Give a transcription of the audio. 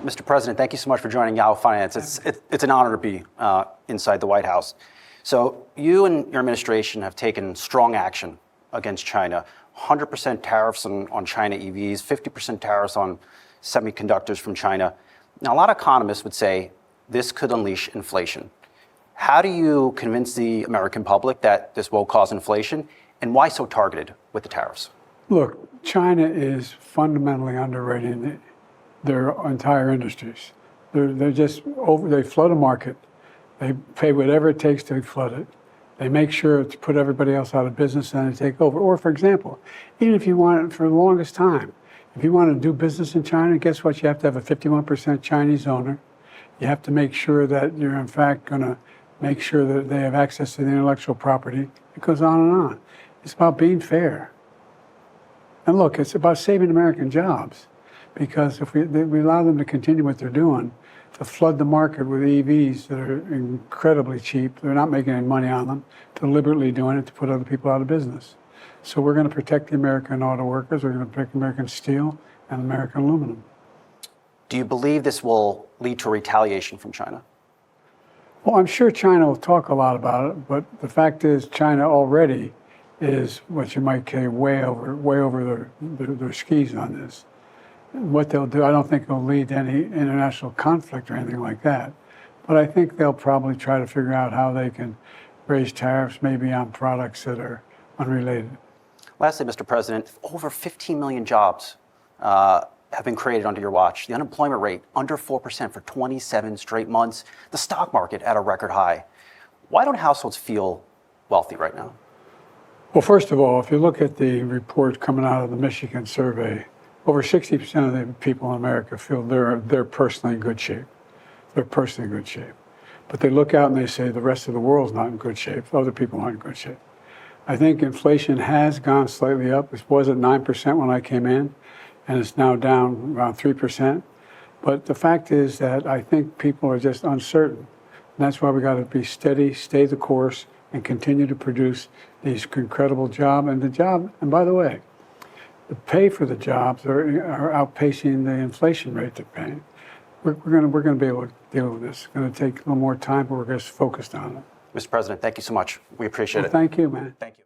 Mr. President, thank you so much for joining Yahoo Finance. It's an honor to be inside the White House. So you and your administration have taken strong action against China. 100% tariffs on China EVs, 50% tariffs on semiconductors from China. Now, a lot of economists would say this could unleash inflation. How do you convince the American public that this will cause inflation, and why so targeted with the tariffs? Look, China is fundamentally underrating their entire industries. They're just they flood a market. They pay whatever it takes to flood it. They make sure to put everybody else out of business and they take over. Or, for example, even if you want it for the longest time, if you want to do business in China, guess what? You have to have a 51% Chinese owner. You have to make sure that you're, in fact, going to make sure that they have access to the intellectual property. It goes on and on. It's about being fair. And look, it's about saving American jobs. Because if we allow them to continue what they're doing, to flood the market with EVs that are incredibly cheap, they're not making any money on them, deliberately doing it to put other people out of business. So we're going to protect the American auto workers, we're going to protect American steel and American aluminum. Do you believe this will lead to retaliation from China? Well, I'm sure China will talk a lot about it, but the fact is China already is what you might say way over their skis on this. What they'll do, I don't think it'll lead to any international conflict or anything like that. But I think they'll probably try to figure out how they can raise tariffs maybe on products that are unrelated. Lastly, Mr. President, over 15 million jobs have been created under your watch. The unemployment rate under 4% for 27 straight months. The stock market at a record high. Why don't households feel wealthy right now? Well, first of all, if you look at the report coming out of the Michigan survey, over 60% of the people in America feel they're personally in good shape. They're personally in good shape. But they look out and they say the rest of the world's not in good shape. Other people aren't in good shape. I think inflation has gone slightly up. It was at 9% when I came in, and it's now down around 3%. But the fact is that I think people are just uncertain. And that's why we got to be steady, stay the course, and continue to produce these incredible jobs. And by the way, the pay for the jobs are outpacing the inflation rate they're paying. We're going to be able to deal with this. It's going to take a little more time, but we're just focused on it. Mr. President, thank you so much. We appreciate it. Thank you, man. Thank you.